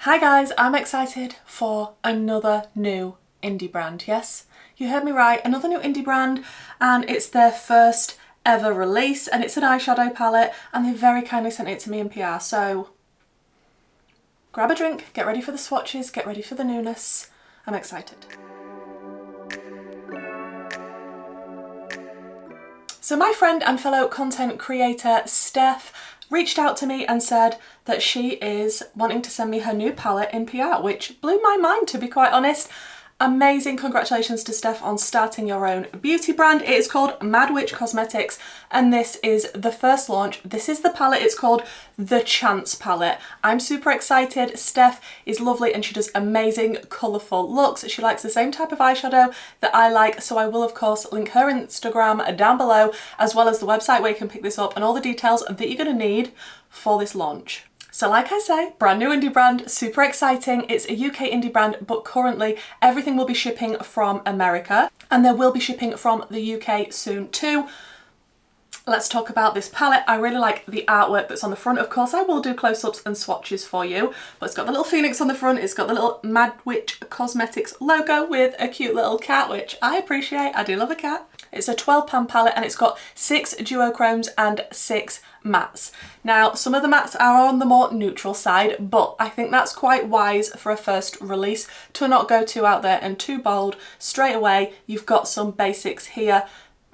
Hi guys, I'm excited for another new indie brand. Yes, you heard me right, another new indie brand, and it's their first ever release, and it's an eyeshadow palette, and they very kindly sent it to me in PR, so grab a drink, get ready for the swatches, get ready for the newness. I'm excited. So my friend and fellow content creator Steph reached out to me and said that she is wanting to send me her new palette in PR, which blew my mind, to be quite honest. Amazing, congratulations to Steph on starting your own beauty brand. It is called Mad Witch Cosmetics, and this is the first launch. This is the palette, it's called the Chance palette. I'm super excited. Steph is lovely and she does amazing colourful looks. She likes the same type of eyeshadow that I like, so I will of course link her Instagram down below, as well as the website where you can pick this up and all the details that you're going to need for this launch. So like I say, brand new indie brand, super exciting. It's a UK indie brand, but currently everything will be shipping from America, and there will be shipping from the UK soon too. Let's talk about this palette. I really like the artwork that's on the front. Of course, I will do close-ups and swatches for you, but it's got the little phoenix on the front. It's got the little Mad Witch Cosmetics logo with a cute little cat, which I appreciate. I do love a cat. It's a 12-pan palette and it's got 6 duochromes and 6 mattes. Now, some of the mattes are on the more neutral side, but I think that's quite wise for a first release to not go too out there and too bold. Straight away, you've got some basics here.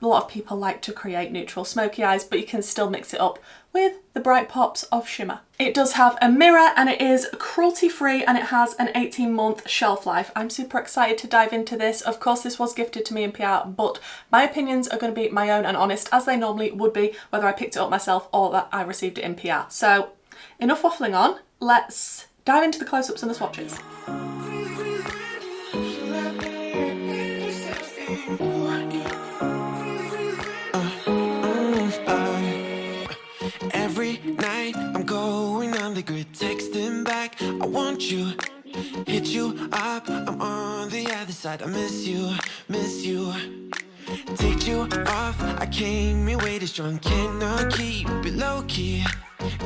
A lot of people like to create neutral smoky eyes, but you can still mix it up with the bright pops of shimmer. It does have a mirror and it is cruelty free and it has an 18-month shelf life. I'm super excited to dive into this. Of course, this was gifted to me in PR, but my opinions are going to be my own and honest, as they normally would be, whether I picked it up myself or that I received it in PR. So enough waffling on, let's dive into the close-ups and the swatches. Every night I'm going on the grid, texting back, I want you, hit you up, I'm on the other side, I miss you, take you off, I came in way too strong, cannot keep it low key,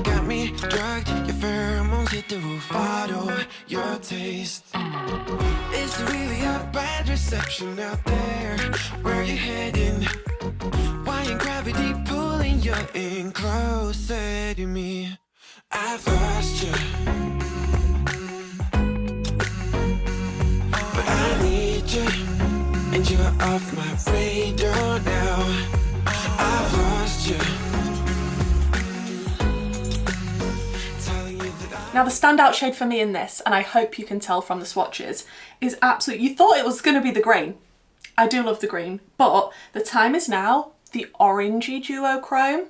got me drugged, your pheromones hit the roof, auto, your taste, it's really a bad reception out there, where you heading, why ain't gravity pulling you in closer to me? I've lost you, but I need you, and you're off my radar now. I've lost you. Now the standout shade for me in this, and I hope you can tell from the swatches, is absolutely, you thought it was going to be the green. I do love the green, but the time is now. The orangey duochrome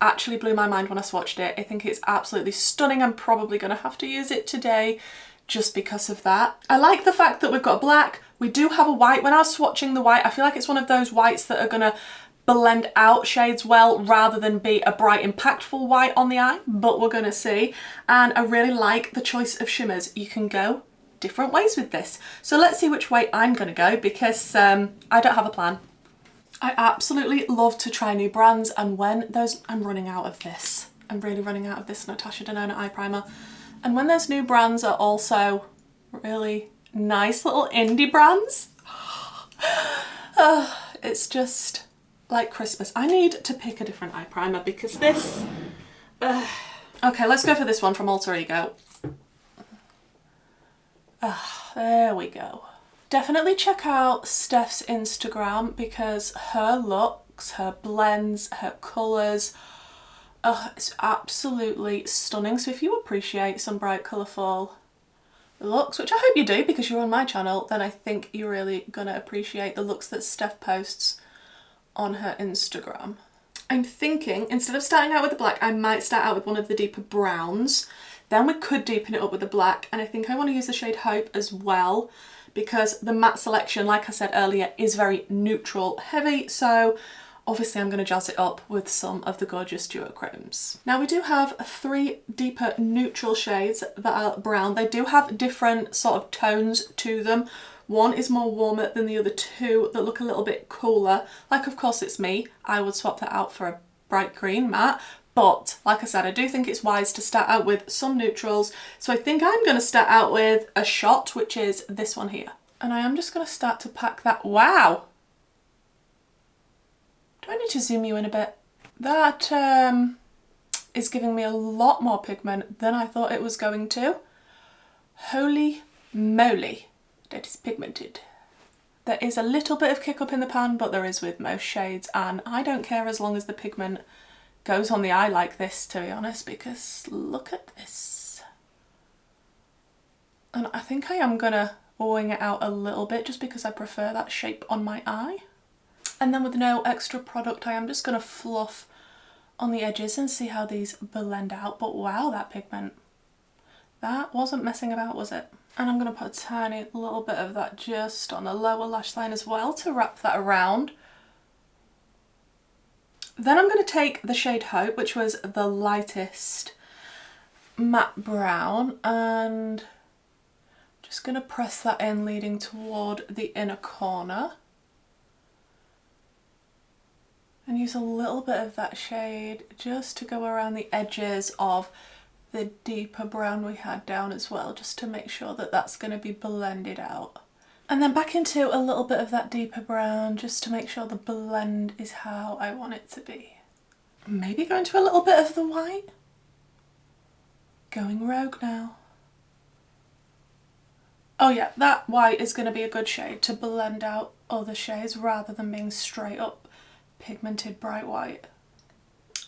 actually blew my mind when I swatched it. I think it's absolutely stunning. I'm probably going to have to use it today just because of that. I like the fact that we've got black. We do have a white. When I was swatching the white, I feel like it's one of those whites that are going to blend out shades well rather than be a bright impactful white on the eye, but we're going to see. And I really like the choice of shimmers. You can go different ways with this. So let's see which way I'm going to go, because I don't have a plan. I absolutely love to try new brands, and when those, I'm running out of this. I'm really running out of this Natasha Denona eye primer. And when those new brands are also really nice little indie brands, it's just like Christmas. I need to pick a different eye primer because this, okay, let's go for this one from Alter Ego. There we go. Definitely check out Steph's Instagram because her looks, her blends, her colours, it's absolutely stunning. So if you appreciate some bright, colourful looks, which I hope you do because you're on my channel, then I think you're really going to appreciate the looks that Steph posts on her Instagram. I'm thinking, instead of starting out with the black, I might start out with one of the deeper browns. Then we could deepen it up with the black, and I think I want to use the shade Hope as well, because the matte selection, like I said earlier, is very neutral heavy, so obviously I'm going to jazz it up with some of the gorgeous duochromes. Now we do have 3 deeper neutral shades that are brown. They do have different sort of tones to them. One is more warmer than the other 2 that look a little bit cooler. Like, of course it's me, I would swap that out for a bright green matte, But like I said, I do think it's wise to start out with some neutrals. So I think I'm going to start out with a shot, which is this one here. And I am just going to start to pack that. Wow. Do I need to zoom you in a bit? That is giving me a lot more pigment than I thought it was going to. Holy moly, that is pigmented. There is a little bit of kick up in the pan, but there is with most shades, and I don't care as long as the pigment goes on the eye like this, to be honest, because look at this. And I think I am gonna wing it out a little bit just because I prefer that shape on my eye. And then with no extra product, I am just gonna fluff on the edges and see how these blend out. But wow, that pigment. That wasn't messing about, was it? And I'm gonna put a tiny little bit of that just on the lower lash line as well to wrap that around. Then I'm going to take the shade Hope, which was the lightest matte brown, and just going to press that in, leading toward the inner corner. And use a little bit of that shade just to go around the edges of the deeper brown we had down as well, just to make sure that that's going to be blended out. And then back into a little bit of that deeper brown just to make sure the blend is how I want it to be. Maybe go into a little bit of the white. Going rogue now. Oh yeah, that white is going to be a good shade to blend out other shades rather than being straight up pigmented bright white.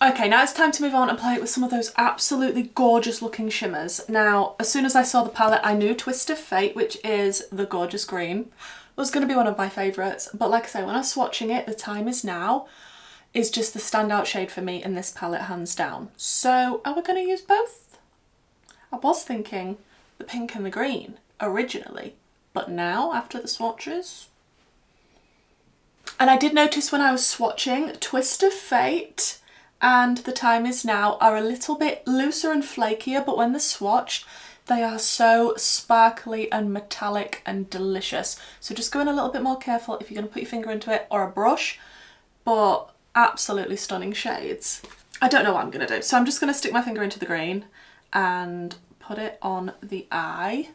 Okay, now it's time to move on and play with some of those absolutely gorgeous looking shimmers. Now, as soon as I saw the palette, I knew Twist of Fate, which is the gorgeous green, was going to be one of my favourites. But like I say, when I was swatching it, The Time Is Now is just the standout shade for me in this palette, hands down. So are we going to use both? I was thinking the pink and the green originally, but now after the swatches. And I did notice when I was swatching, Twist of Fate and The Time Is Now are a little bit looser and flakier, but when they're swatched, they are so sparkly and metallic and delicious. So just go in a little bit more careful if you're going to put your finger into it or a brush, but absolutely stunning shades. I don't know what I'm going to do, so I'm just going to stick my finger into the green and put it on the eye.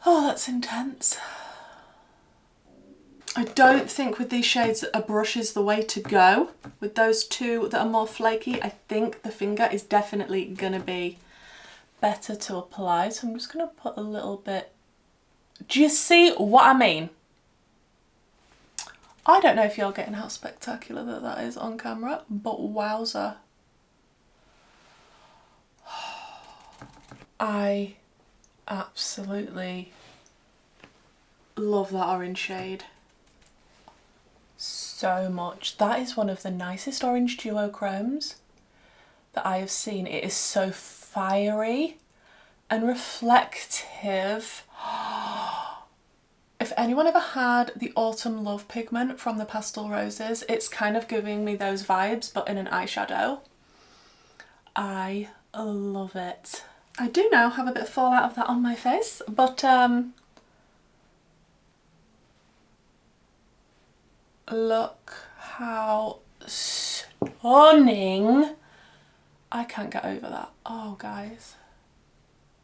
Oh, that's intense. I don't think with these shades that a brush is the way to go. With those two that are more flaky, I think the finger is definitely going to be better to apply. So I'm just going to put a little bit. Do you see what I mean? I don't know if you're getting how spectacular that is on camera, but wowza. I absolutely love that orange shade so much. That is one of the nicest orange duochromes that I have seen. It is so fiery and reflective. If anyone ever had the Autumn Love pigment from the Pastel Roses, it's kind of giving me those vibes, but in an eyeshadow. I love it. I do now have a bit of fallout of that on my face, but look how stunning. I can't get over that. Oh, guys.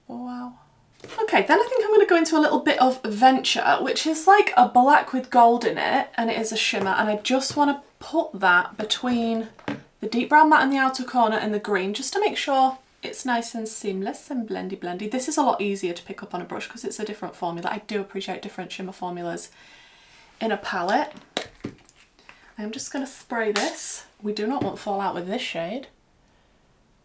Wow. Okay, then I think I'm going to go into a little bit of Venture, which is like a black with gold in it, and it is a shimmer, and I just want to put that between the deep brown matte in the outer corner and the green, just to make sure it's nice and seamless and blendy. This is a lot easier to pick up on a brush because it's a different formula. I do appreciate different shimmer formulas in a palette. I'm just going to spray this. We do not want fallout with this shade.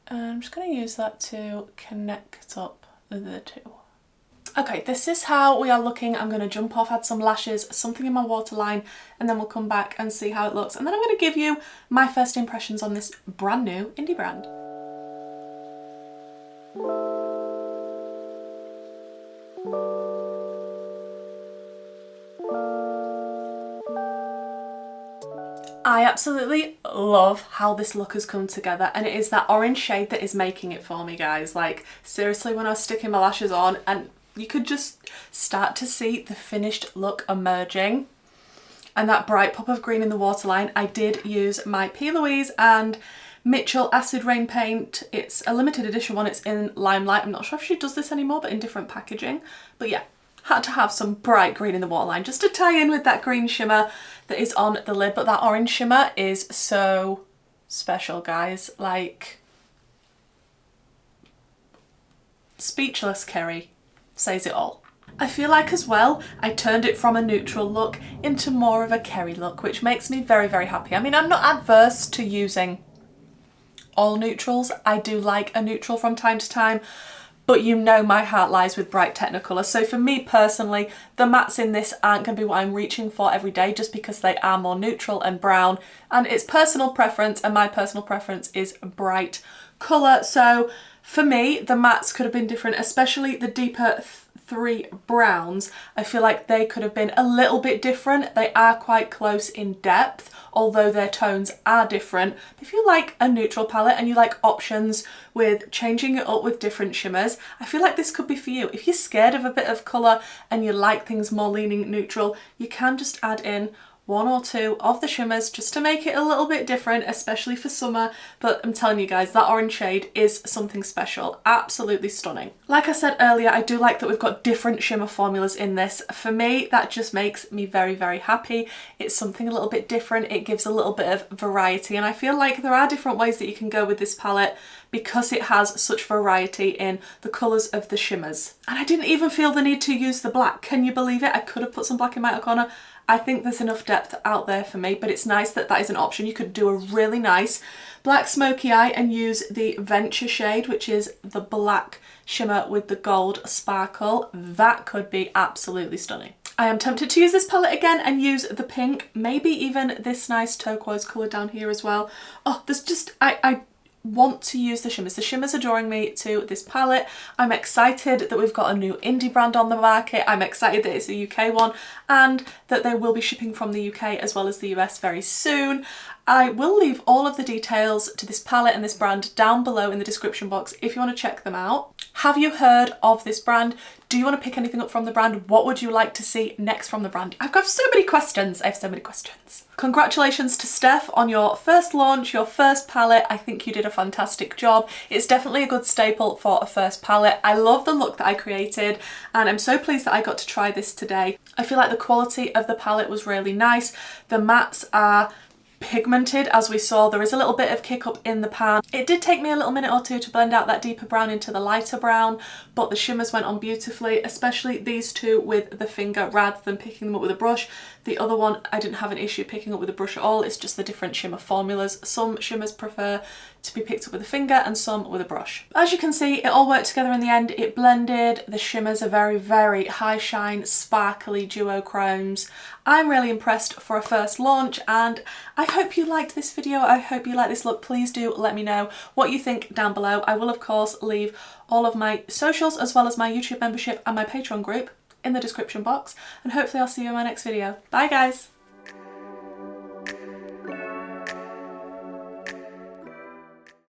And I'm just going to use that to connect up the two. Okay, this is how we are looking. I'm going to jump off, add some lashes, something in my waterline, and then we'll come back and see how it looks. And then I'm going to give you my first impressions on this brand new indie brand. I absolutely love how this look has come together, and it is that orange shade that is making it for me, guys. Like, seriously, when I was sticking my lashes on, and you could just start to see the finished look emerging. and that bright pop of green in the waterline, I did use my Plouise and Mitchell Acid Rain paint. It's a limited edition one, it's in Limelight. I'm not sure if she does this anymore, but in different packaging. But yeah, had to have some bright green in the waterline just to tie in with that green shimmer that is on the lid. But that orange shimmer is so special, guys. Like, speechless. Kerry says it all. I feel like as well, I turned it from a neutral look into more of a Kerry look, which makes me very, very happy. I mean, I'm not adverse to using all neutrals. I do like a neutral from time to time, but you know my heart lies with bright Technicolor. So for me personally, the mattes in this aren't going to be what I'm reaching for every day, just because they are more neutral and brown, and it's personal preference, and my personal preference is bright colour. So for me, the mattes could have been different, especially the deeper three browns. I feel like they could have been a little bit different. They are quite close in depth, although their tones are different. If you like a neutral palette and you like options with changing it up with different shimmers, I feel like this could be for you. If you're scared of a bit of colour and you like things more leaning neutral, you can just add in one or two of the shimmers just to make it a little bit different, especially for summer. But I'm telling you guys, that orange shade is something special. Absolutely stunning. Like I said earlier, I do like that we've got different shimmer formulas in this. For me, that just makes me very, very happy. It's something a little bit different. It gives a little bit of variety, and I feel like there are different ways that you can go with this palette because it has such variety in the colours of the shimmers. And I didn't even feel the need to use the black. Can you believe it? I could have put some black in my outer corner. I think there's enough depth out there for me, but it's nice that that is an option. You could do a really nice black smoky eye and use the Venture shade, which is the black shimmer with the gold sparkle. That could be absolutely stunning. I am tempted to use this palette again and use the pink, maybe even this nice turquoise colour down here as well. Oh, there's just, I want to use the shimmers. The shimmers are drawing me to this palette. I'm excited that we've got a new indie brand on the market. I'm excited that it's a UK one and that they will be shipping from the UK as well as the US very soon. I will leave all of the details to this palette and this brand down below in the description box if you want to check them out. Have you heard of this brand? Do you want to pick anything up from the brand? What would you like to see next from the brand? I've got so many questions. I have so many questions. Congratulations to Steph on your first launch, your first palette. I think you did a fantastic job. It's definitely a good staple for a first palette. I love the look that I created and I'm so pleased that I got to try this today. I feel like the quality of the palette was really nice. The mattes are pigmented, as we saw. There is a little bit of kick up in the pan. It did take me a little minute or two to blend out that deeper brown into the lighter brown, but the shimmers went on beautifully, especially these two with the finger rather than picking them up with a brush. The other one I didn't have an issue picking up with a brush at all. It's just the different shimmer formulas. Some shimmers prefer to be picked up with a finger and some with a brush. As you can see, it all worked together in the end. It blended. The shimmers are very, very high shine, sparkly duochromes. I'm really impressed for a first launch and I hope you liked this video. I hope you like this look. Please do let me know what you think down below. I will of course leave all of my socials as well as my YouTube membership and my Patreon group in the description box, and hopefully I'll see you in my next video. Bye guys!